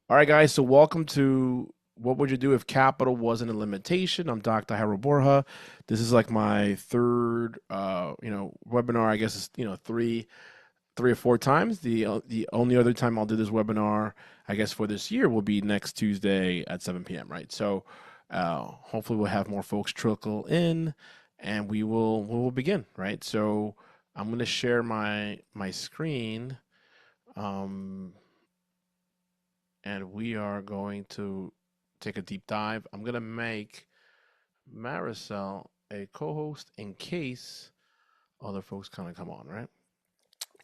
All right, guys. So welcome to What Would You Do If Capital Wasn't a Limitation? I'm Dr. Jairo Borja. This is like my third, webinar. I guess it's three or four times. The only other time I'll do this webinar, I guess for this year, will be next Tuesday at 7 p.m. Right. So hopefully we'll have more folks trickle in, and we will begin. Right. So I'm going to share my screen. Um, and we are going to take a deep dive. I'm going to make Maricel a co-host in case other folks kind of come on, right?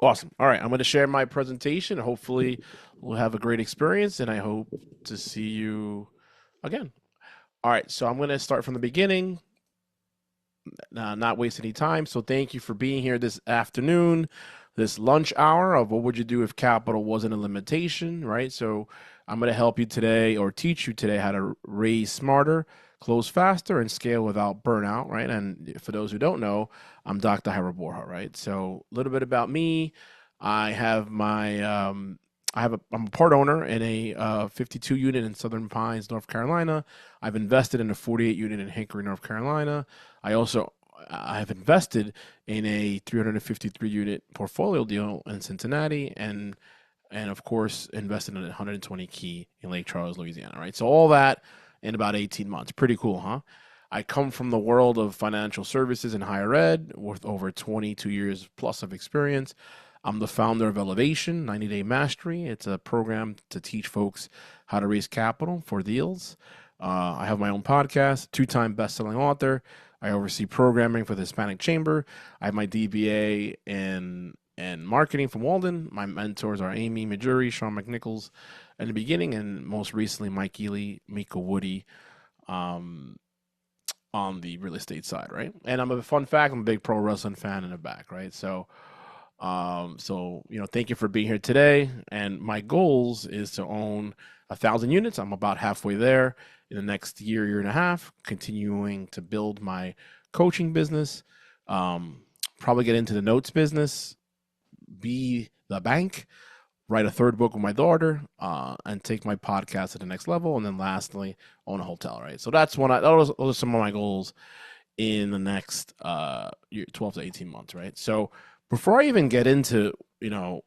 Awesome. All right, I'm going to share my presentation. Hopefully, we'll have a great experience, and I hope to see you again. All right, so I'm going to start from the beginning, not waste any time. So thank you for being here this afternoon, this lunch hour of What Would You Do If Capital Wasn't a Limitation, right? So I'm going to help you today or teach you today how to raise smarter, close faster, and scale without burnout, right? And for those who don't know, I'm Dr. Jairo Borja, right? So a little bit about me. I have my I'm a part owner in a 52 unit in Southern Pines, North Carolina. I've invested in a 48 unit in Hickory, North Carolina. I have invested in a 353 unit portfolio deal in Cincinnati, and of course invested in a 120 key in Lake Charles, Louisiana. Right, so all that in about 18 months. Pretty cool, huh? I come from the world of financial services and higher ed with over 22 years plus of experience. I'm the founder of Elevation 90 Day Mastery. It's a program to teach folks how to raise capital for deals. I have my own podcast, two-time best-selling author. I oversee programming for the Hispanic Chamber. I have my DBA in marketing from Walden. My mentors are Amy Majuri, Sean McNichols in the beginning, and most recently Mike Ely, Mika Woody, um, on the real estate side, right? And I'm a fun fact, I'm a big pro wrestling fan in the back, right? So thank you for being here today. And my goals is to own 1,000 units. I'm about halfway there in the next year and a half, continuing to build my coaching business. Um, Probably get into the notes business, be the bank, write a third book with my daughter, and take my podcast to the next level. And then lastly, own a hotel, right? So those are some of my goals in the next 12 to 18 months, right? So before I even get into, you know,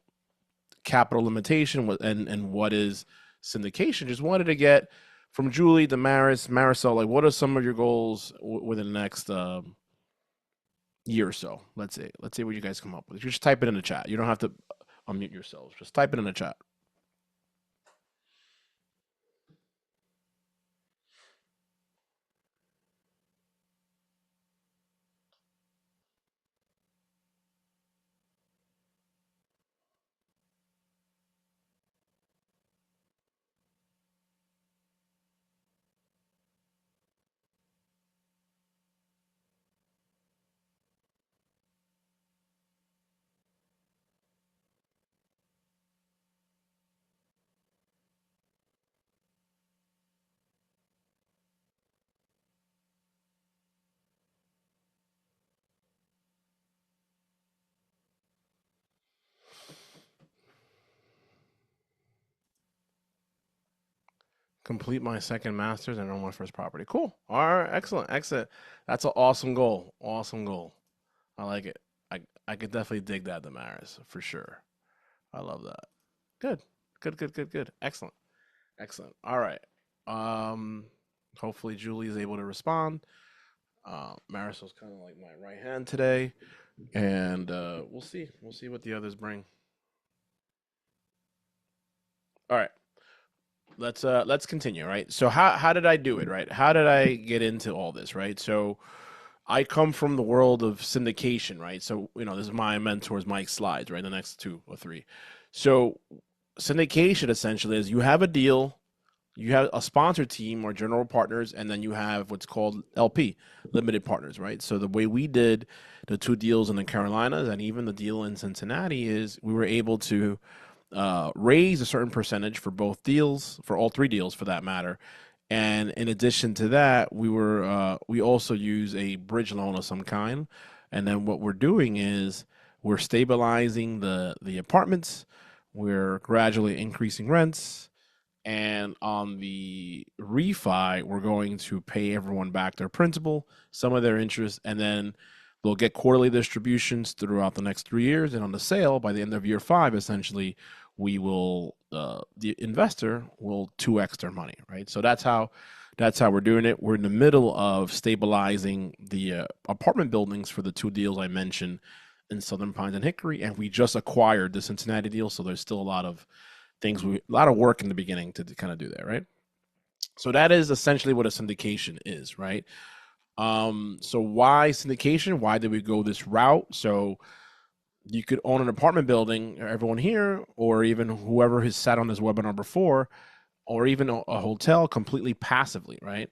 capital limitation and what is syndication, just wanted to get from Julie to Marisol, like what are some of your goals within the next year or so? Let's see what you guys come up with. You just type it in the chat. You don't have to unmute yourselves. Just type it in the chat. Complete my second master's and own my first property. Cool. All right. Excellent. Excellent. That's an awesome goal. Awesome goal. I like it. I could definitely dig that, Damaris, for sure. I love that. Good. Good, good, good, good. Excellent. Excellent. All right. Um, Hopefully Julie is able to respond. Marisol's kind of like my right hand today, and we'll see. We'll see what the others bring. All right. Let's continue, right? So how did I do it, right? How did I get into all this, right? So I come from the world of syndication, right? So, this is my mentor's Mike slides, right? The next two or three. So syndication essentially is you have a deal, you have a sponsor team or general partners, and then you have what's called LP, limited partners, right? So the way we did the two deals in the Carolinas and even the deal in Cincinnati is we were able to raise a certain percentage for both deals, for all three deals for that matter. And in addition to that, we also use a bridge loan of some kind. And then what we're doing is we're stabilizing the apartments, we're gradually increasing rents, And on the refi, we're going to pay everyone back their principal, some of their interest, and then they'll get quarterly distributions throughout the next 3 years. And on the sale, by the end of year five, essentially, we will the investor will 2x their money, right? So that's how we're doing it. We're in the middle of stabilizing the apartment buildings for the two deals I mentioned in Southern Pines and Hickory, and we just acquired the Cincinnati deal, so there's still a lot of a lot of work in the beginning to kind of do that, right? So that is essentially what a syndication is, right? So why syndication? Why did we go this route? So you could own an apartment building, everyone here, or even whoever has sat on this webinar before, or even a hotel completely passively, right?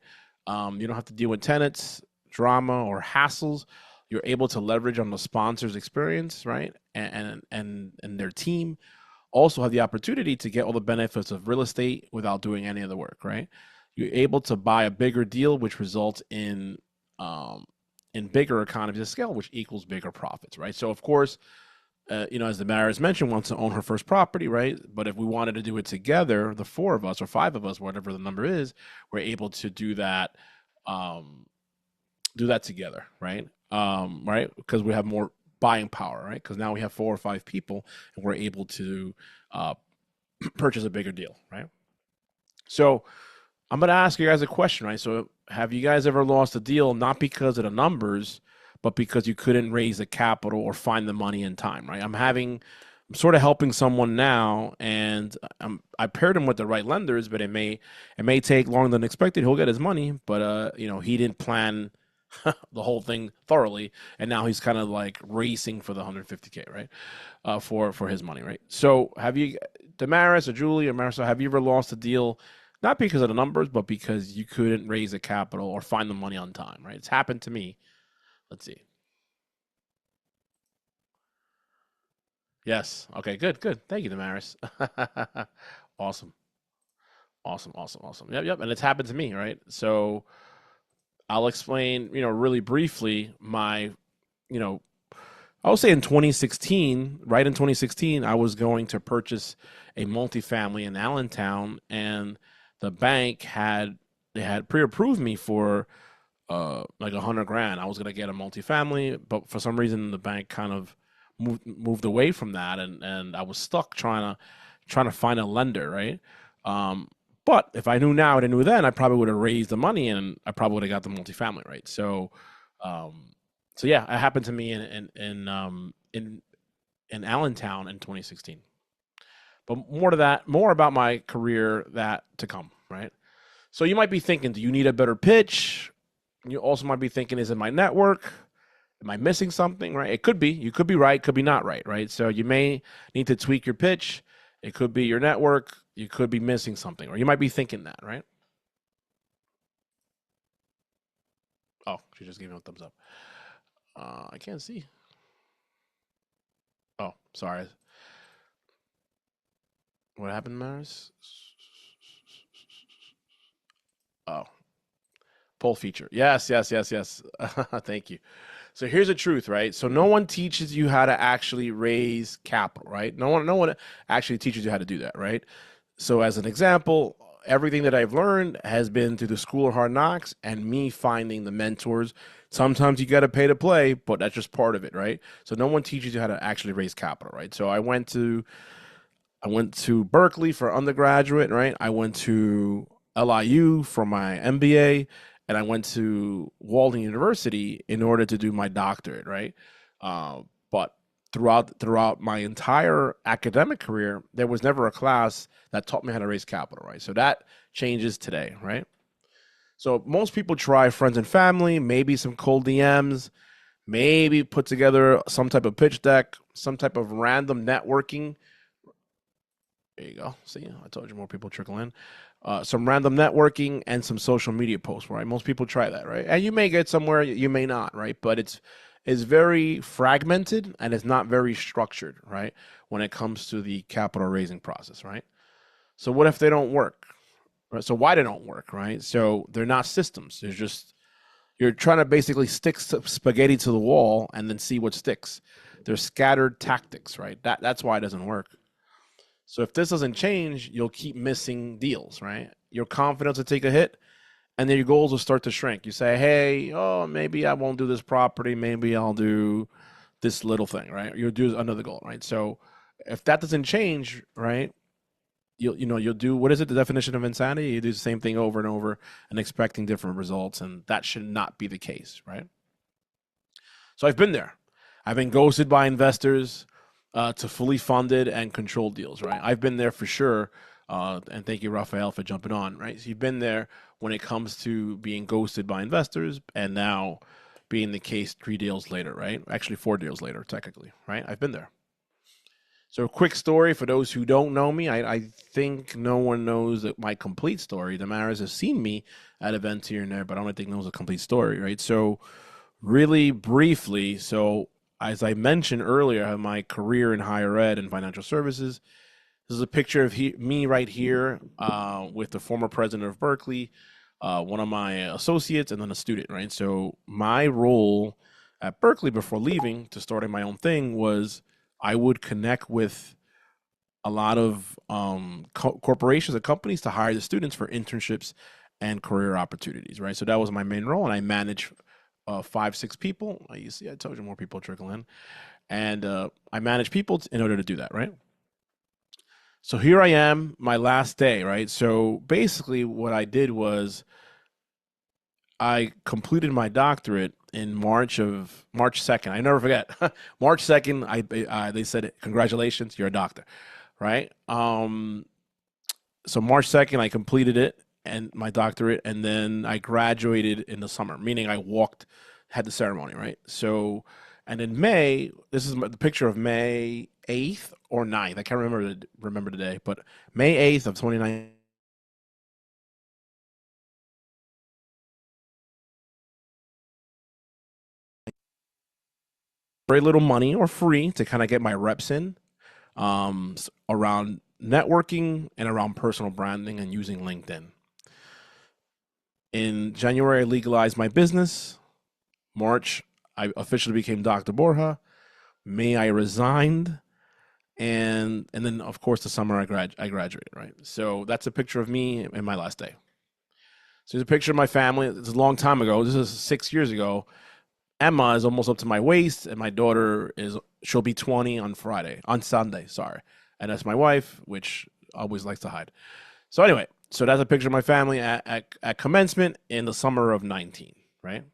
You don't have to deal with tenants, drama, or hassles. You're able to leverage on the sponsor's experience, right? And their team also have the opportunity to get all the benefits of real estate without doing any of the work, right? You're able to buy a bigger deal, which results um, in bigger economies of scale, which equals bigger profits, right? So of course, as the mayor has mentioned, wants to own her first property, right? But if we wanted to do it together, the four of us or five of us, whatever the number is, we're able to um, do that together, right? Right, because we have more buying power, right? Because now we have 4 or 5 people, and we're able to uh, purchase a bigger deal, right? So I'm going to ask you guys a question, right? So have you guys ever lost a deal not because of the numbers, but because you couldn't raise the capital or find the money in time, right? I'm sort of helping someone now, and I paired him with the right lenders, but it may take longer than expected. He'll get his money, but he didn't plan the whole thing thoroughly, and now he's kind of like racing for the 150K, right? For his money, right? So have you, Damaris or Julie or Marisol, have you ever lost a deal not because of the numbers, but because you couldn't raise the capital or find the money on time, right? It's happened to me. Let's see. Yes. Okay. Good. Good. Thank you, Damaris. Awesome. Awesome. Awesome. Awesome. Yep. Yep. And it's happened to me, right? So I'll explain, really briefly you know, I would say in 2016, right in 2016, I was going to purchase a multifamily in Allentown, and the bank had pre-approved me for like 100 grand. I was gonna get a multifamily, but for some reason the bank kind of moved away from that, and I was stuck trying to find a lender, right? Um, but if I knew now what I knew then, I probably would have raised the money and I probably would have got the multifamily, right? Um, so yeah, it happened to me in Allentown in 2016. But more about my career that to come, right? So you might be thinking, do you need a better pitch? You also might be thinking, is it my network? Am I missing something? Right? It could be. You could be right. Could be not right. Right? So you may need to tweak your pitch. It could be your network. You could be missing something, or you might be thinking that. Right? Oh, she just gave me a thumbs up. I can't see. Oh, sorry. What happened, Maris? Oh, poll feature. Yes, yes, yes, yes. Thank you. So here's the truth, right? So no one teaches you how to actually raise capital, right? No one actually teaches you how to do that, right? So as an example, everything that I've learned has been through the school of hard knocks and me finding the mentors. Sometimes you got to pay to play, but that's just part of it, right? So no one teaches you how to actually raise capital, right? So I went to Berkeley for undergraduate, right? I went to LIU for my MBA, and I went to Walden University in order to do my doctorate, right? But throughout my entire academic career, there was never a class that taught me how to raise capital, right? So that changes today, right? So most people try friends and family, maybe some cold DMs, maybe put together some type of pitch deck, some type of random networking. There you go. See, I told you more people trickle in. Some random networking and some social media posts, right? Most people try that, right? And you may get somewhere, you may not, right? But it's very fragmented and it's not very structured, right? When it comes to the capital raising process, right? So what if they don't work? Right? So why they don't work, right? So they're not systems. There's just you're trying to basically stick spaghetti to the wall and then see what sticks. They're scattered tactics, right? That's why it doesn't work. So if this doesn't change, you'll keep missing deals, right? Your confidence will take a hit, and then your goals will start to shrink. You say, hey, oh, maybe I won't do this property. Maybe I'll do this little thing, right? You'll do another goal, right? So if that doesn't change, right, you'll do, what is it, the definition of insanity? You do the same thing over and over and expecting different results, and that should not be the case, right? So I've been there. I've been ghosted by investors to fully funded and controlled deals, right? I've been there for sure. And thank you, Raphael, for jumping on, right? So you've been there when it comes to being ghosted by investors, and now being the case 3 deals later, right? Actually, 4 deals later, technically, right? I've been there. So, a quick story for those who don't know me. I think no one knows that my complete story. Damaris has seen me at events here and there, but I don't think knows a complete story, right? So, really briefly, so as I mentioned earlier, I have my career in higher ed and financial services. This is a picture of me right here with the former president of Berkeley, one of my associates, and then a student, right? So my role at Berkeley before leaving to starting my own thing was I would connect with a lot of corporations and companies to hire the students for internships and career opportunities, right? So that was my main role, and I managed 5, 6 people. You see, I told you more people trickle in, and I manage people in order to do that, right? So here I am, my last day, right? So basically, what I did was I completed my doctorate in March 2nd. I never forget. March 2nd, they said, congratulations, you're a doctor, right? So March 2nd, I completed it and my doctorate, and then I graduated in the summer, meaning I walked, had the ceremony, right? So, and in May, this is the picture of May 8th or 9th. I can't remember the day, but May 8th of 2019. Very little money or free to kind of get my reps in around networking and around personal branding and using LinkedIn. In January, I legalized my business. March, I officially became Dr. Borja. May, I resigned, and then of course the summer I graduated. Right, so that's a picture of me in my last day. So there's a picture of my family. It's a long time ago. This is 6 years ago. Emma is almost up to my waist, and my daughter she'll be 20 on Sunday, sorry. And that's my wife, which always likes to hide. So anyway, so that's a picture of my family at commencement in the summer of 19, right?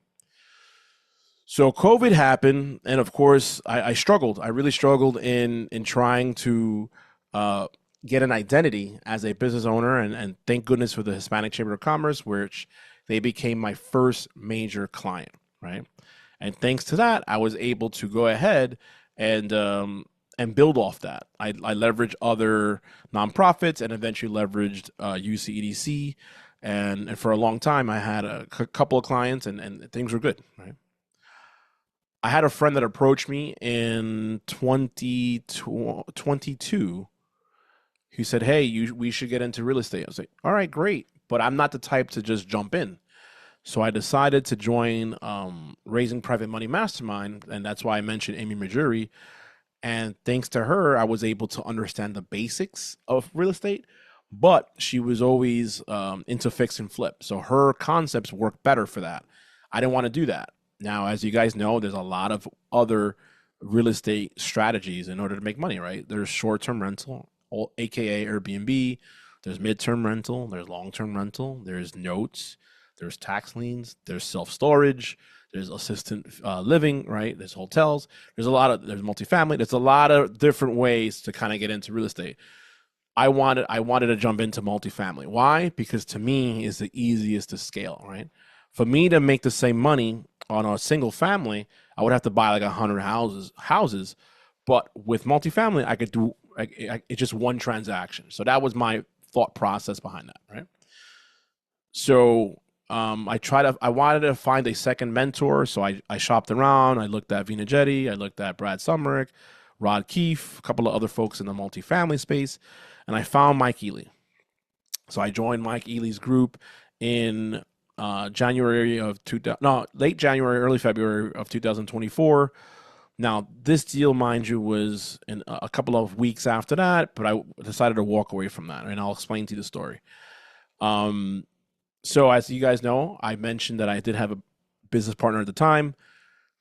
So COVID happened, and of course, I struggled. I really struggled in trying to uh, get an identity as a business owner, and thank goodness for the Hispanic Chamber of Commerce, which they became my first major client, right? And thanks to that, I was able to go ahead and build off that. I leveraged other nonprofits and eventually leveraged UCEDC, and for a long time, I had a couple of clients, and things were good, right? I had a friend that approached me in 2022 who said, "Hey, we should get into real estate." I was like, "All right, great," but I'm not the type to just jump in. So I decided to join Raising Private Money Mastermind, and that's why I mentioned Amy Majuri. And thanks to her, I was able to understand the basics of real estate. But she was always into fix and flip, so her concepts work better for that. I didn't want to do that. Now, as you guys know, there's a lot of other real estate strategies in order to make money, right? There's short-term rental, aka Airbnb. There's mid-term rental. There's long-term rental. There's notes. There's tax liens. There's self-storage. There's assistant living, right? There's hotels. There's multifamily. There's a lot of different ways to kind of get into real estate. I wanted to jump into multifamily. Why? Because to me is the easiest to scale, right? For me to make the same money on a single family, I would have to buy like 100 houses. But with multifamily, I could do it's just one transaction. So that was my thought process behind that, right? So I wanted to find a second mentor. So I shopped around. I looked at Vina Jetty. I looked at Brad Sumerick, Rod Keefe, a couple of other folks in the multifamily space, and I found Mike Ely. So I joined Mike Ely's group in January of late January, early February of 2024. Now, this deal, mind you, was in a couple of weeks after that, but I decided to walk away from that, and I'll explain to you the story. Um, so, as you guys know, I mentioned that I did have a business partner at the time.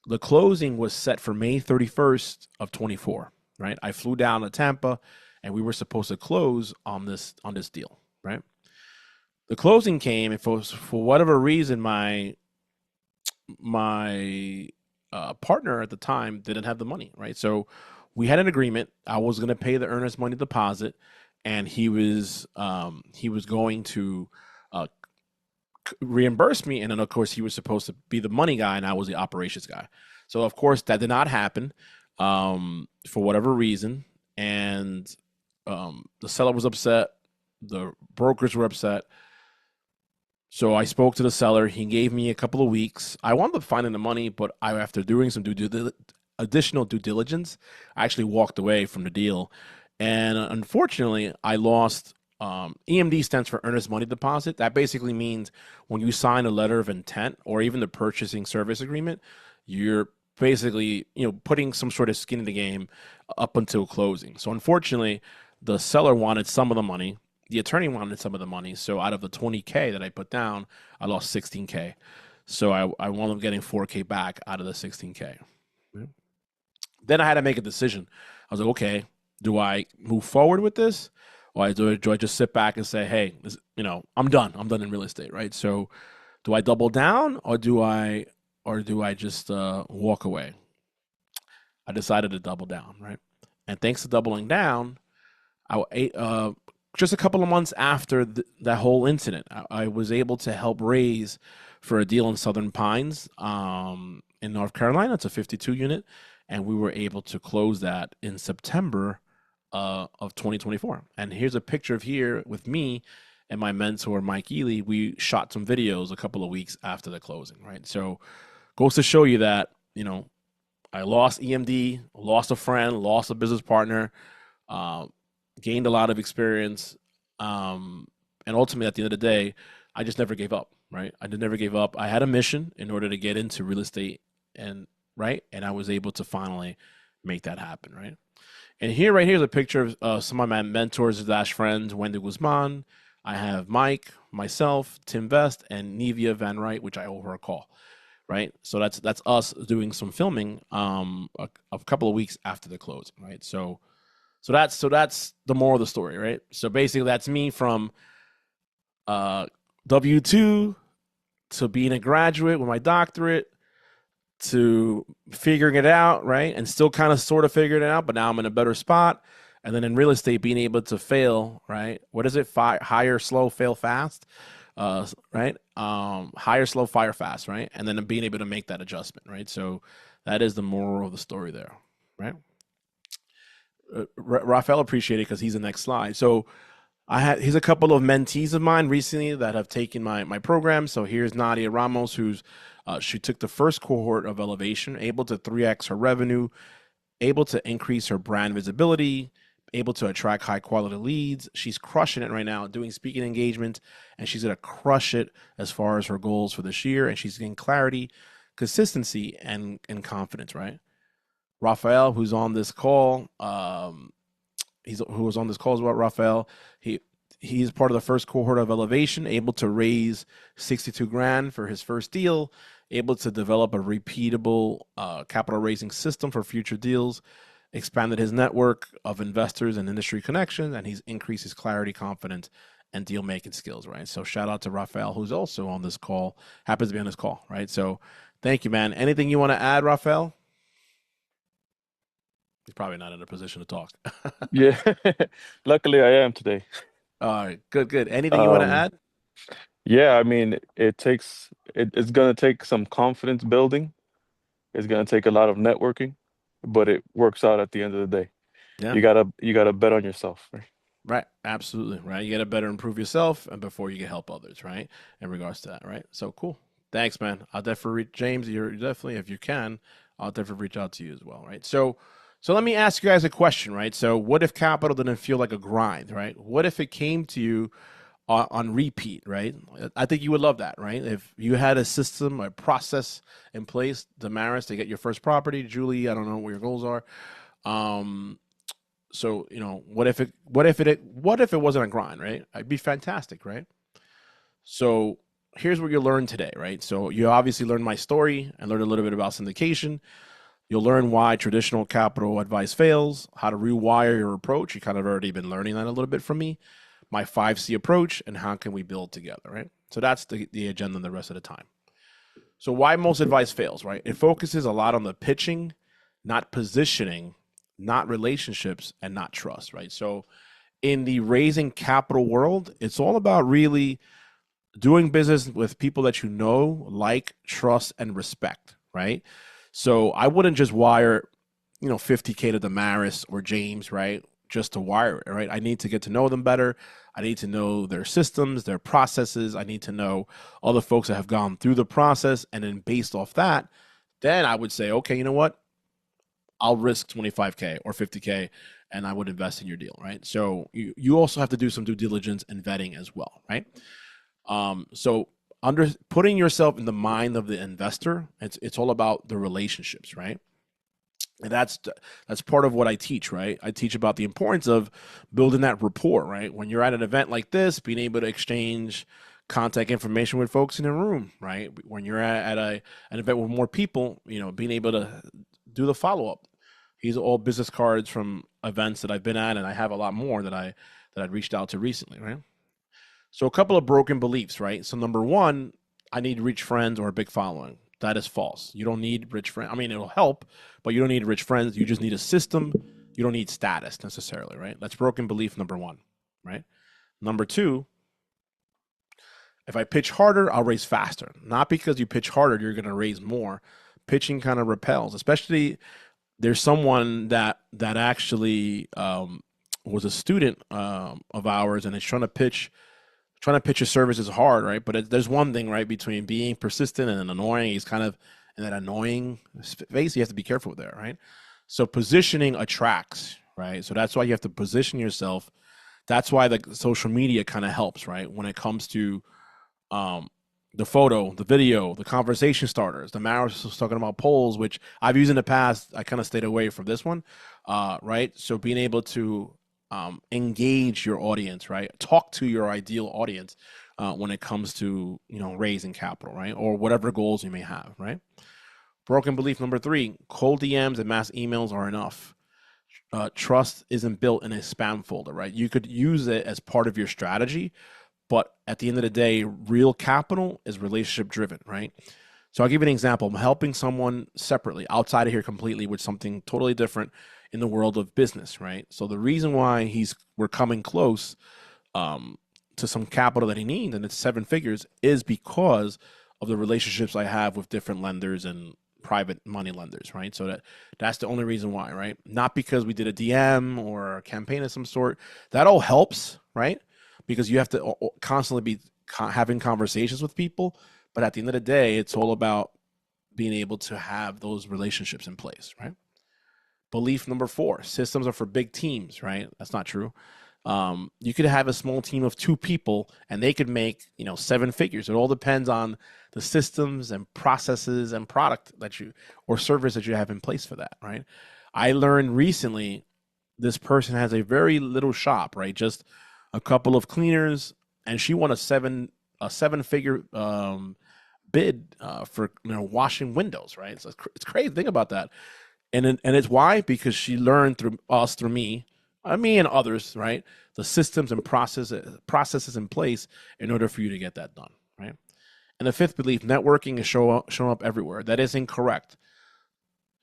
The closing was set for May 31st of 24, right? I flew down to Tampa, and we were supposed to close on this deal, right? The closing came, and for whatever reason, my partner at the time didn't have the money, right? So we had an agreement. I was going to pay the earnest money deposit, and he was going to uh, reimburse me. And then, of course, he was supposed to be the money guy, and I was the operations guy. So, of course, that did not happen for whatever reason. And the seller was upset. The brokers were upset. So I spoke to the seller. He gave me a couple of weeks. I wound up finding the money, but after doing some additional due diligence, I actually walked away from the deal. And unfortunately, I lost. EMD stands for earnest money deposit. That basically means when you sign a letter of intent or even the purchasing service agreement, you're basically putting some sort of skin in the game up until closing. So unfortunately, the seller wanted some of the money, the attorney wanted some of the money. So out of the 20K that I put down, I lost 16K. So I wound up getting 4K back out of the 16K. Yeah. Then I had to make a decision. I was like, okay, do I move forward with this? Or do I just sit back and say, hey, I'm done. I'm done in real estate, right? So do I double down or do I just walk away? I decided to double down, right? And thanks to doubling down, I just a couple of months after that whole incident, I was able to help raise for a deal in Southern Pines in North Carolina. It's a 52 unit, and we were able to close that in September of 2024. And here's a picture of here with me and my mentor Mike Ely. We shot some videos a couple of weeks after the closing, right? So goes to show you that I lost EMD, lost a friend, lost a business partner. Uh, Gained a lot of experience, and ultimately, at the end of the day, I just never gave up. Right? I did never gave up. I had a mission in order to get into real estate, and right, and I was able to finally make that happen. Right? And right here is a picture of some of my mentors slash friends, Wendy Guzman. I have Mike, myself, Tim Vest, and Nevia Van Wright, which I owe her a call. Right? So that's us doing some filming a couple of weeks after the closing. Right? So that's the moral of the story, right? So basically, that's me from W-2 to being a graduate with my doctorate to figuring it out, right? And still kind of sort of figuring it out, but now I'm in a better spot. And then in real estate, being able to fail, right? What is it? Hire slow, fail fast, right? Hire slow, fire fast, right? And then being able to make that adjustment, right? So that is the moral of the story there, right? Rafael appreciated because he's the next slide. So here's a couple of mentees of mine recently that have taken my program. So here's Nadia Ramos, who's she took the first cohort of Elevation, able to 3x her revenue, able to increase her brand visibility, able to attract high quality leads. She's crushing it right now, doing speaking engagements, and she's gonna crush it as far as her goals for this year. And she's getting clarity, consistency, and confidence. Right, Rafael, who's on this call, who was on this call as well. Rafael, he's part of the first cohort of Elevation, able to raise 62 grand for his first deal, able to develop a repeatable capital raising system for future deals, expanded his network of investors and industry connections, and he's increased his clarity, confidence, and deal making skills. Right. So shout out to Rafael, who's also on this call, happens to be on this call. Right. So thank you, man. Anything you want to add, Rafael? He's probably not in a position to talk. Yeah, luckily I am today. All right, good, good. Anything you want to Um, add? yeah, I mean, it's gonna take some confidence building. It's gonna take a lot of networking, but it works out at the end of the day. Yeah, You gotta bet on yourself, right? right. Absolutely, right. You got to better improve yourself and before you can help others, right? In regards to that, right? So cool. Thanks, man. I'll definitely reach James. You're definitely, if you can, I'll definitely reach out to you as well, right? So let me ask you guys a question, right? So what if capital didn't feel like a grind, right? What if it came to you on repeat, right? I think you would love that, right? If you had a system, a process in place, Damaris, to get your first property, Julie, I don't know what your goals are. Um, so what if it wasn't a grind, right? It'd be fantastic, right? So here's what you learn today, right? So you obviously learned my story and learned a little bit about syndication. You'll learn why traditional capital advice fails, how to rewire your approach. You kind of already been learning that a little bit from me. My 5C approach and how can we build together, right? So that's the agenda the rest of the time. So why most advice fails, right? It focuses a lot on the pitching, not positioning, not relationships, and not trust, right? So in the raising capital world, it's all about really doing business with people that you know, like, trust, and respect, right? So I wouldn't just wire, 50K to Damaris or James, right? Just to wire it, right? I need to get to know them better. I need to know their systems, their processes. I need to know all the folks that have gone through the process. And then based off that, then I would say, okay, you know what? I'll risk 25K or 50K and I would invest in your deal, right? So you also have to do some due diligence and vetting as well, right? So under putting yourself in the mind of the investor, it's all about the relationships, right? And that's part of what I teach, right? I teach about the importance of building that rapport, right? When you're at an event like this, being able to exchange contact information with folks in the room, right? When you're at an event with more people, being able to do the follow up. These are all business cards from events that I've been at, and I have a lot more that I reached out to recently, right? So a couple of broken beliefs, right? So number one, I need rich friends or a big following. That is false. You don't need rich friends. I mean, it'll help, but you don't need rich friends. You just need a system. You don't need status necessarily, right? That's broken belief number one, right? Number two, if I pitch harder, I'll raise faster. Not because you pitch harder, you're going to raise more. Pitching kind of repels, especially there's someone that actually was a student of ours and is trying to pitch a service is hard, right? But there's one thing, right, between being persistent and annoying. He's kind of in that annoying space. You have to be careful there, right? So positioning attracts, right? So that's why you have to position yourself. That's why the social media kind of helps, right? When it comes to um, the photo, the video, the conversation starters. The Maris was talking about polls, which I've used in the past. I kind of stayed away from this one, right? So being able to engage your audience, right? Talk to your ideal audience when it comes to raising capital, right? Or whatever goals you may have, right? Broken belief number three: cold DMs and mass emails are enough. Trust isn't built in a spam folder, right? You could use it as part of your strategy, but at the end of the day, real capital is relationship driven, right? So I'll give you an example. I'm helping someone separately outside of here completely with something totally different in the world of business, right? So the reason why we're coming close to some capital that he needs, and it's seven figures, is because of the relationships I have with different lenders and private money lenders, right? So that's the only reason why, right? Not because we did a DM or a campaign of some sort. That all helps, right? Because you have to constantly be having conversations with people. But at the end of the day, it's all about being able to have those relationships in place, right? Belief number four: systems are for big teams, right? That's not true. You could have a small team of two people and they could make, seven figures. It all depends on the systems and processes and product or service that you have in place for that, right? I learned recently this person has a very little shop, right? Just a couple of cleaners, and she won a seven figure bid for washing windows, right? So it's crazy. Think about that, and it's why, because she learned through me, and others, right? The systems and processes in place in order for you to get that done, right? And the fifth belief: networking is showing up everywhere. That is incorrect,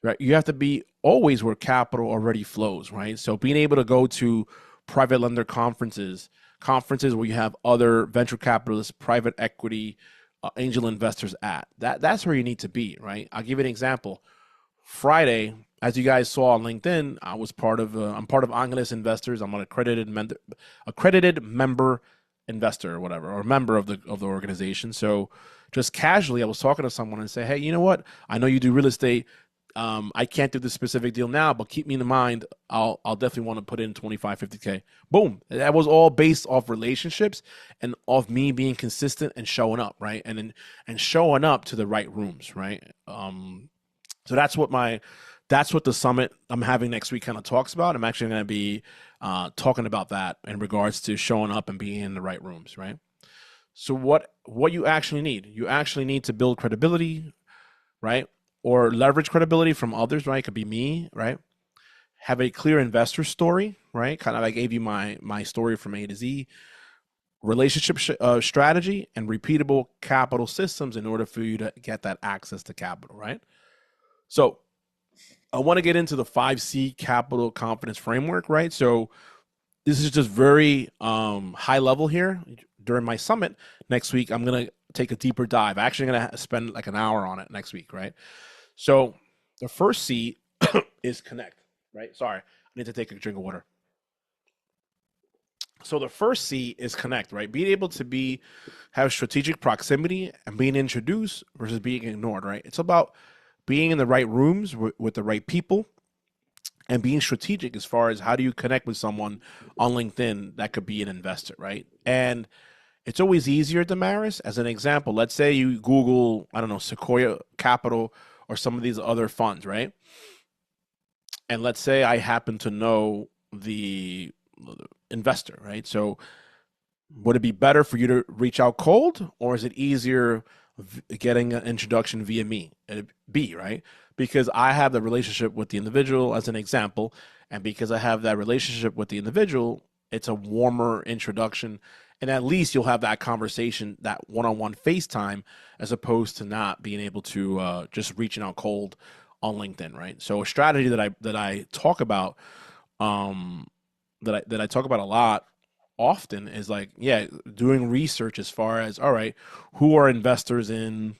right? You have to be always where capital already flows, right? So being able to go to private lender conferences where you have other venture capitalists, private equity, angel investors that's where you need to be, right? I'll give you an example. Friday, as you guys saw on LinkedIn, I'm part of Angeles Investors. I'm an accredited member investor or whatever, or member of the organization. So just casually, I was talking to someone and say, hey, you know what? I know you do real estate. I can't do this specific deal now, but keep me in mind. I'll definitely want to put in 25, 50K. Boom. That was all based off relationships and off me being consistent and showing up, right? And showing up to the right rooms, right? So that's what the summit I'm having next week kind of talks about. I'm actually going to be talking about that in regards to showing up and being in the right rooms, right? So what you actually need to build credibility, right? Or leverage credibility from others, right? It could be me, right? Have a clear investor story, right? Kind of I gave you my story from A to Z, relationship strategy, and repeatable capital systems in order for you to get that access to capital, right? So I want to get into the 5C capital confidence framework, right? So this is just very high level here. During my summit next week, I'm going to take a deeper dive. I'm actually going to spend like an hour on it next week, right? So the first C is connect, right? Sorry, I need to take a drink of water. So the first C is connect, right? Being able to have strategic proximity and being introduced versus being ignored, right? It's about being in the right rooms with the right people and being strategic as far as how do you connect with someone on LinkedIn that could be an investor, right? And it's always easier, Damaris. As an example, let's say you Google, I don't know, Sequoia Capital or some of these other funds, right? And let's say I happen to know the investor, right? So would it be better for you to reach out cold, or is it easier getting an introduction via me? B, right? Because I have the relationship with the individual as an example, and because I have that relationship with the individual, it's a warmer introduction, and at least you'll have that conversation, that one-on-one FaceTime, as opposed to not being able to just reaching out cold on LinkedIn, right? So a strategy that I talk about, um, that I talk about a lot often is like, yeah, doing research as far as, all right, who are investors in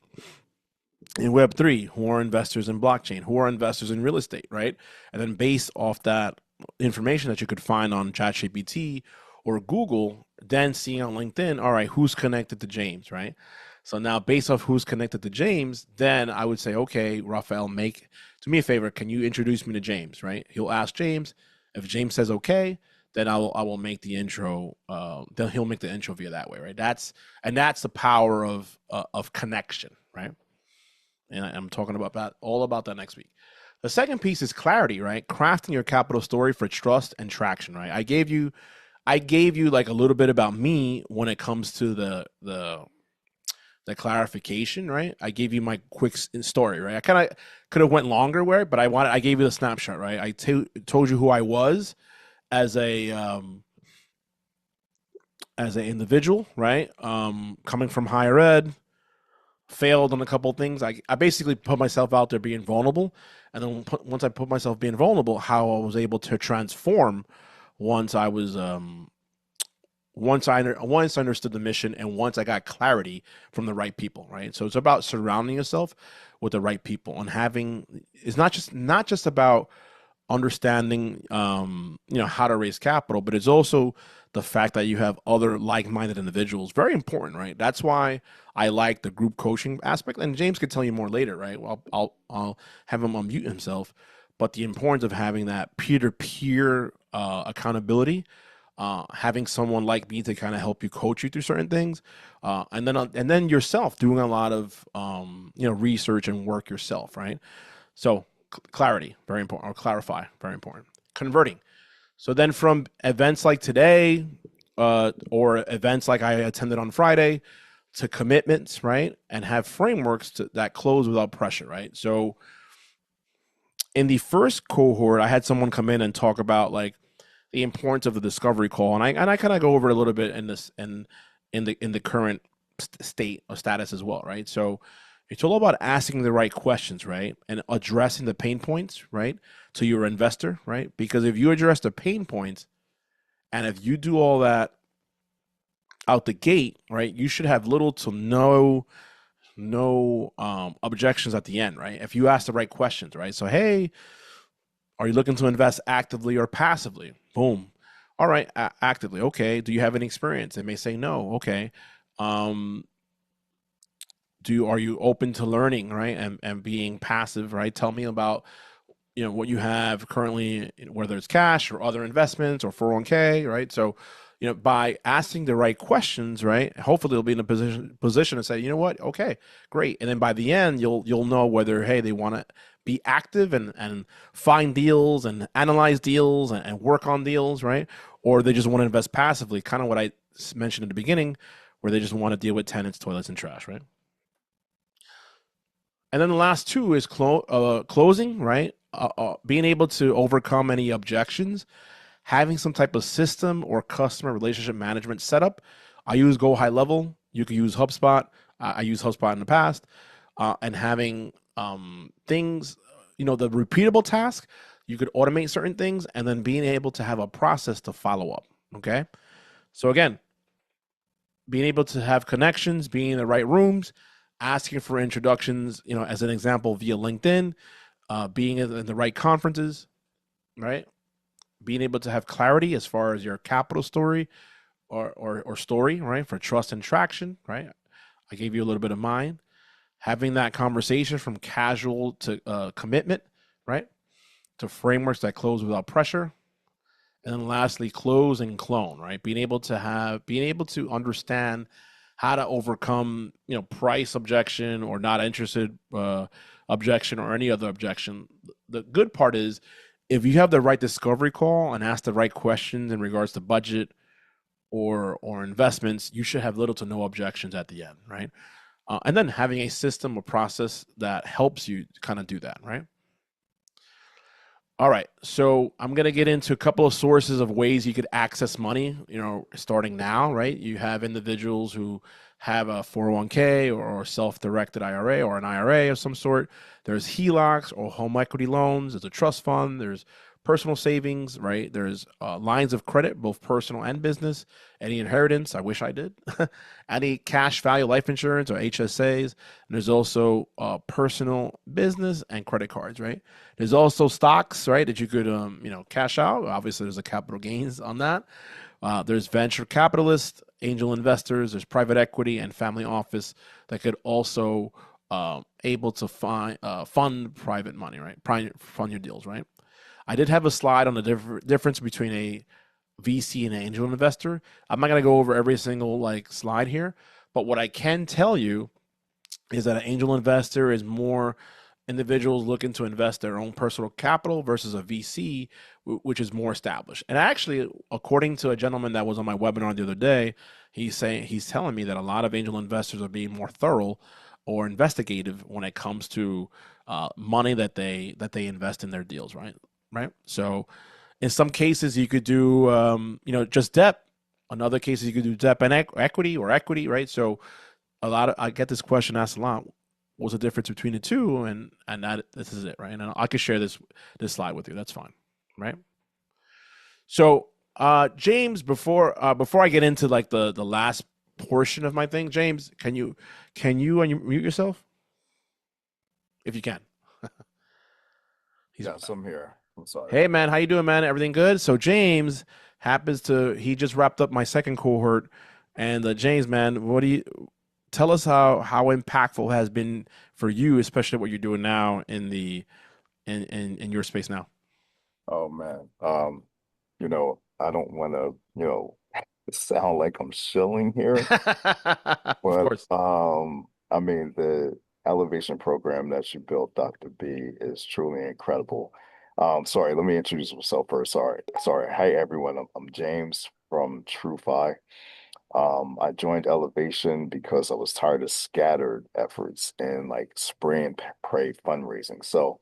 Web3, who are investors in blockchain, who are investors in real estate, right? And then based off that information that you could find on ChatGPT or Google, then seeing on LinkedIn, all right, who's connected to James, right? So now based off who's connected to James, then I would say, okay, Raphael, do me a favor, can you introduce me to James, right? He'll ask James. If James says okay, then I will make the intro. Then he'll make the intro via that way, right? That's the power of connection, right? And I'm talking about that all about that next week. The second piece is clarity, right? Crafting your capital story for trust and traction, right? I gave you like a little bit about me when it comes to the clarification, right? I gave you my quick story, right? I kind of could have went longer where, but I gave you the snapshot, right? Told you who I was as as an individual, right? Coming from higher ed, failed on a couple of things. I basically put myself out there being vulnerable, and then once I put myself being vulnerable, how I was able to transform once I was once I understood the mission and once I got clarity from the right people, right? So it's about surrounding yourself with the right people and having it's not just about understanding how to raise capital, but it's also the fact that you have other like-minded individuals. Very important, right? That's why I like the group coaching aspect, and James could tell you more later, right? Well, I'll have him unmute himself, but the importance of having that peer-to-peer accountability, having someone like me to kind of help you coach you through certain things, and then yourself doing a lot of research and work yourself, right? So clarity, very important, or clarify, very important. Converting. So then from events like today, or events like I attended on Friday, to commitments, right? And have frameworks that close without pressure, right? So in the first cohort, I had someone come in and talk about like the importance of the discovery call, and I kind of go over it a little bit in this in the current state or status as well, right? So it's all about asking the right questions, right, and addressing the pain points, right, to your investor, right? Because if you address the pain points, and if you do all that out the gate, right, you should have little to no objections at the end, right? If you ask the right questions, right? So hey, are you looking to invest actively or passively? Boom. All right, actively. Okay. Do you have any experience? They may say no. Okay. Um, are you open to learning, right? And being passive, right? Tell me about what you have currently, whether it's cash or other investments or 401k, right? So by asking the right questions, right, hopefully they'll be in a position to say, you know what, okay, great. And then by the end you'll know whether, hey, they want to be active and find deals and analyze deals and work on deals, right? Or they just want to invest passively, kind of what I mentioned at the beginning, where they just want to deal with tenants, toilets, and trash, right? And then the last two is closing, right? Being able to overcome any objections, having some type of system or customer relationship management setup. I use Go High Level. You could use HubSpot. I use HubSpot in the past, and having things, the repeatable task. You could automate certain things, and then being able to have a process to follow up. Okay, so again, being able to have connections, being in the right rooms, asking for introductions, as an example via LinkedIn, being in the right conferences, right? Being able to have clarity as far as your capital story or story, right? For trust and traction, right? I gave you a little bit of mine. Having that conversation from casual to commitment, right? To frameworks that close without pressure. And then lastly, close and clone, right? Being able to understand how to overcome, price objection or not interested objection or any other objection. The good part is if you have the right discovery call and ask the right questions in regards to budget or investments, you should have little to no objections at the end, right? And then having a system or process that helps you kind of do that, right? All right. So I'm going to get into a couple of sources of ways you could access money, starting now, right? You have individuals who have a 401k or self-directed IRA or an IRA of some sort. There's HELOCs or home equity loans. There's a trust fund. There's personal savings, right? There's lines of credit, both personal and business. Any inheritance, I wish I did. Any cash value life insurance or HSAs. And there's also personal business and credit cards, right? There's also stocks, right, that you could, cash out. Obviously, there's a capital gains on that. There's venture capitalists, angel investors. There's private equity and family office that could also able to fund private money, right? Fund your deals, right? I did have a slide on the difference between a VC and an angel investor. I'm not going to go over every single slide here, but what I can tell you is that an angel investor is more individuals looking to invest their own personal capital versus a VC, which is more established. And actually, according to a gentleman that was on my webinar the other day, he's telling me that a lot of angel investors are being more thorough or investigative when it comes to money that they invest in their deals, right? Right. So, in some cases, you could do just debt. In other cases, you could do debt and equity or equity, right? So I get this question asked a lot. What's the difference between the two? And that this is it, right? And I could share this slide with you. That's fine, right? So, James, before I get into the last portion of my thing, James, can you unmute yourself if you can? He's Yes, I'm here. I'm sorry Hey about man, that. how you doing, man? Everything good? So James he just wrapped up my second cohort, and James, man, what do you tell us how impactful has been for you, especially what you're doing now in your space now? Oh man. I don't want to, sound like I'm shilling here, Of but course. I mean the elevation program that you built, Dr. B, is truly incredible. Sorry, let me introduce myself first. Sorry. Sorry. Hi everyone. I'm James from TrueFi. I joined Elevation because I was tired of scattered efforts and like spray and pray fundraising. So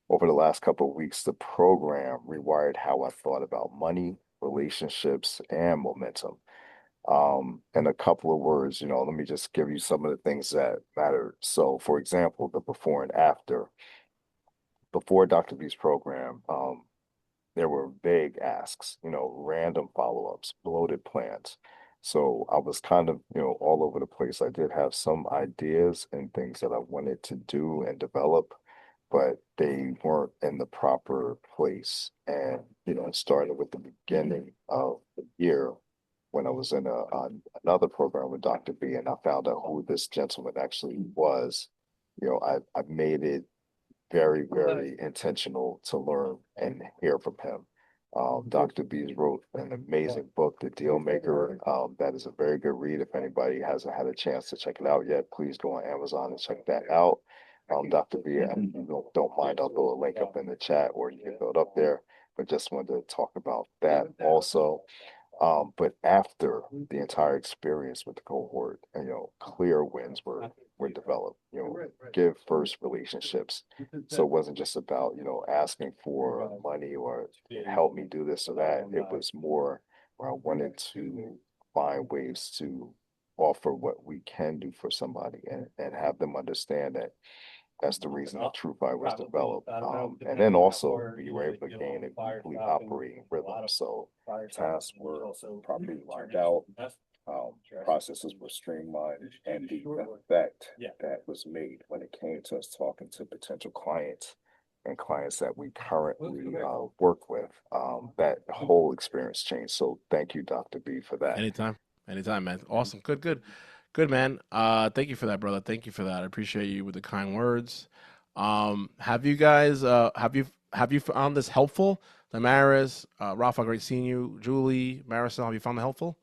over the last couple of weeks, the program rewired how I thought about money, relationships, and momentum. In a couple of words, let me just give you some of the things that matter. So, for example, the before and after. Before Dr. B's program, there were vague asks, random follow-ups, bloated plans. So I was kind of, all over the place. I did have some ideas and things that I wanted to do and develop, but they weren't in the proper place. And, it started with the beginning of the year when I was in another program with Dr. B, and I found out who this gentleman actually was. I made it very, very intentional to learn and hear from him. Dr. Bees wrote an amazing book, The Deal Maker. That is a very good read. If anybody hasn't had a chance to check it out yet, please go on Amazon and check that out. Dr. B, don't mind, I'll throw a link up in the chat or you can throw it up there. But just wanted to talk about that also. But after the entire experience with the cohort, clear wins were developed. Give first relationships. So it wasn't just about, asking for money or help me do this or that. It was more where I wanted to find ways to offer what we can do for somebody and have them understand that that's the reason the True Fight was developed. And then also we were able to gain a complete operating rhythm. So tasks were properly lined out, processes were streamlined, and the effect that was made when it came to us talking to potential clients and clients that we currently work with, that whole experience changed. So thank you, Dr. B, for that. Anytime, man. Awesome. Good, man. Thank you for that, brother. Thank you for that. I appreciate you with the kind words. Have you guys, have you found this helpful? Damaris, Rafa, great seeing you. Julie, Marisol, have you found it helpful?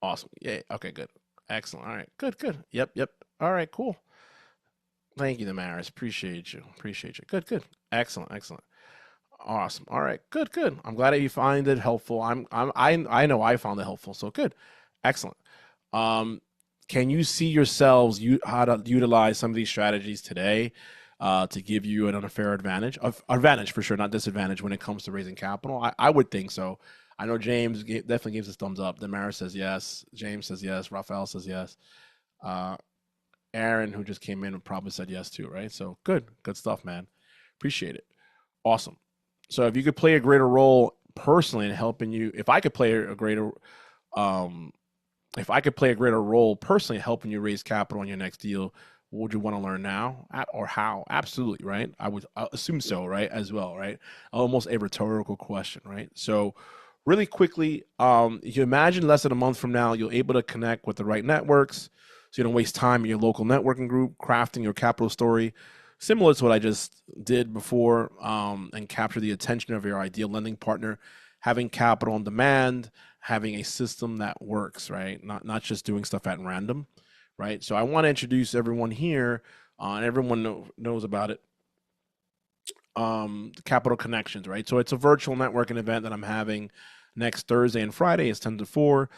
Awesome. Yeah. Okay, good. Excellent. All right. Good. Yep. All right, cool. Thank you, Damaris. Appreciate you. Good. Excellent. Awesome. All right. Good. I'm glad that you find it helpful. I know I found it helpful. So good. Excellent. Can you see yourselves how to utilize some of these strategies today to give you an unfair advantage? Advantage for sure, not disadvantage when it comes to raising capital. I would think so. I know James definitely gives us thumbs up. Damaris says yes. James says yes. Raphael says yes. Aaron, who just came in, probably said yes too, right? So good stuff, man. Appreciate it. Awesome. So if you could play a greater role personally in helping you, if I could play a greater role personally helping you raise capital on your next deal, what would you want to learn now or how? Absolutely, right? I assume so, right? As well, right? Almost a rhetorical question, right? So really quickly, if you imagine less than a month from now, you're able to connect with the right networks so you don't waste time in your local networking group, crafting your capital story, similar to what I just did before, and capture the attention of your ideal lending partner, having capital on demand, having a system that works, right? Not just doing stuff at random, right? So I want to introduce everyone here, and everyone knows about it. Capital Connections, right? So it's a virtual networking event that I'm having next Thursday and Friday. It's 10 to 4.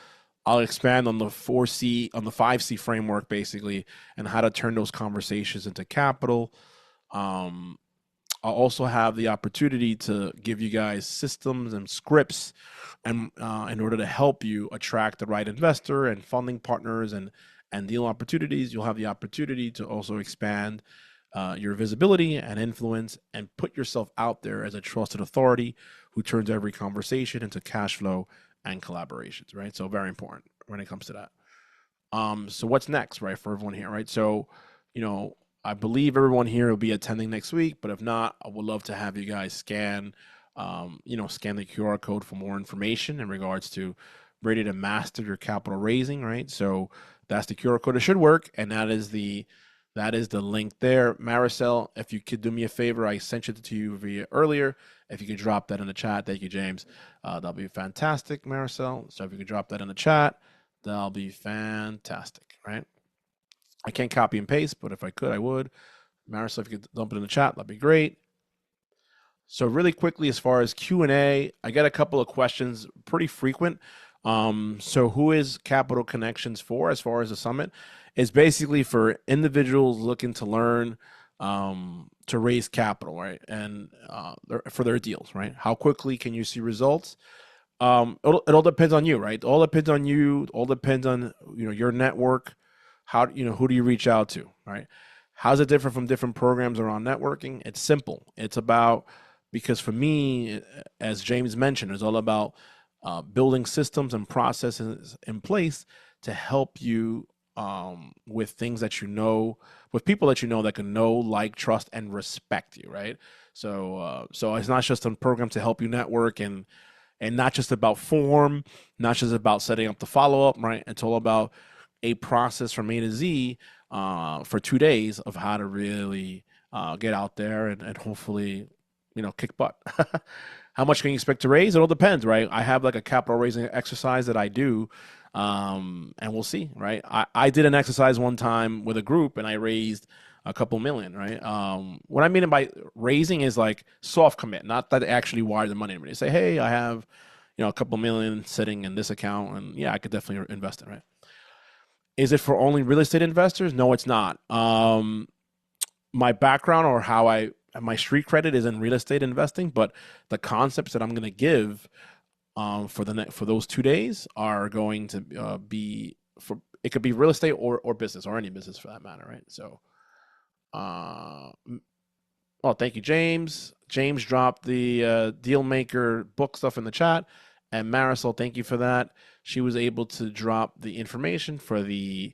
I'll expand on the 4C, on the 5C framework, basically, and how to turn those conversations into capital. I'll also have the opportunity to give you guys systems and scripts and in order to help you attract the right investor and funding partners and deal opportunities. You'll have the opportunity to also expand your visibility and influence and put yourself out there as a trusted authority who turns every conversation into cash flow and collaborations, right? So very important when it comes to that. So what's next, right, for everyone here, right? So, I believe everyone here will be attending next week, but if not, I would love to have you guys scan the QR code for more information in regards to ready to master your capital raising, right? So that's the QR code. It should work, and that is the link there. Maricel, if you could do me a favor, I sent it to you via earlier. If you could drop that in the chat, thank you, James. That'll be fantastic, Maricel. So if you could drop that in the chat, that'll be fantastic, right? I can't copy and paste, but if I could, I would. Marisol, if you could dump it in the chat, that'd be great. So really quickly, as far as Q&A, I get a couple of questions, pretty frequent. So who is Capital Connections for as far as the summit? It's basically for individuals looking to learn to raise capital, right? And for their deals, right? How quickly can you see results? It all depends on you, right? All depends on you. All depends on your network. How who do you reach out to, right? How's it different from different programs around networking? It's simple. It's about, because for me, as James mentioned, it's all about building systems and processes in place to help you with things that you know, with people that you know that can know, like, trust, and respect you, right? So it's not just a program to help you network and not just about form, not just about setting up the follow up, right? It's all about a process from A to Z for 2 days of how to really get out there and hopefully, kick butt. How much can you expect to raise? It all depends, right? I have like a capital raising exercise that I do, and we'll see, right? I did an exercise one time with a group and I raised a couple million, right? What I mean by raising is like soft commit, not that they actually wire the money. They say, hey, I have, a couple million sitting in this account, and yeah, I could definitely invest it, right? Is it for only real estate investors? No, it's not. My background or how my street credit is in real estate investing, but the concepts that I'm going to give for those 2 days are going to be for it could be real estate or business or any business for that matter, right? So, uh, oh, thank you, James. James dropped the deal maker book stuff in the chat, and Marisol, thank you for that. She was able to drop the information for the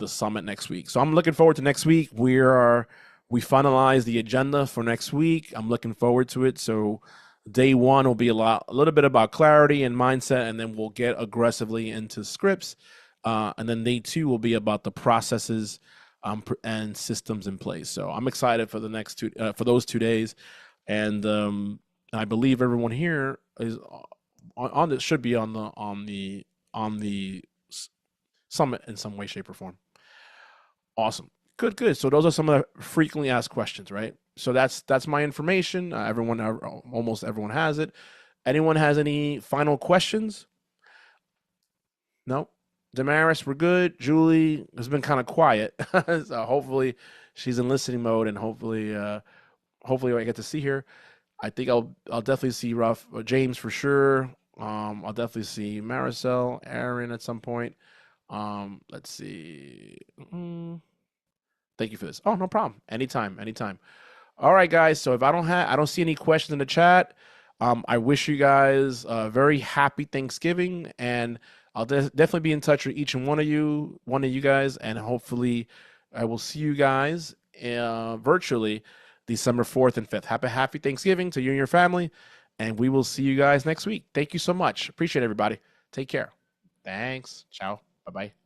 summit next week. So I'm looking forward to next week. We finalized the agenda for next week. I'm looking forward to it. So day one will be a little bit about clarity and mindset, and then we'll get aggressively into scripts. And then day two will be about the processes and systems in place. So I'm excited for the next for those 2 days, and I believe everyone here is on this should be on the summit in some way, shape, or form. Awesome. Good, good. So those are some of the frequently asked questions, right? So that's my information. Almost everyone has it. Anyone has any final questions? No. Damaris, we're good. Julie has been kind of quiet, so hopefully she's in listening mode, and hopefully I get to see her. I think I'll definitely see James for sure. I'll definitely see Maricel, Aaron at some point. Let's see. Thank you for this. Oh, no problem. Anytime, anytime. All right, guys. So if I don't see any questions in the chat. I wish you guys a very happy Thanksgiving, and I'll definitely be in touch with each and one of you guys, and hopefully I will see you guys virtually December 4th and 5th. Happy Thanksgiving to you and your family, and we will see you guys next week. Thank you so much. Appreciate everybody. Take care. Thanks. Ciao. Bye-bye.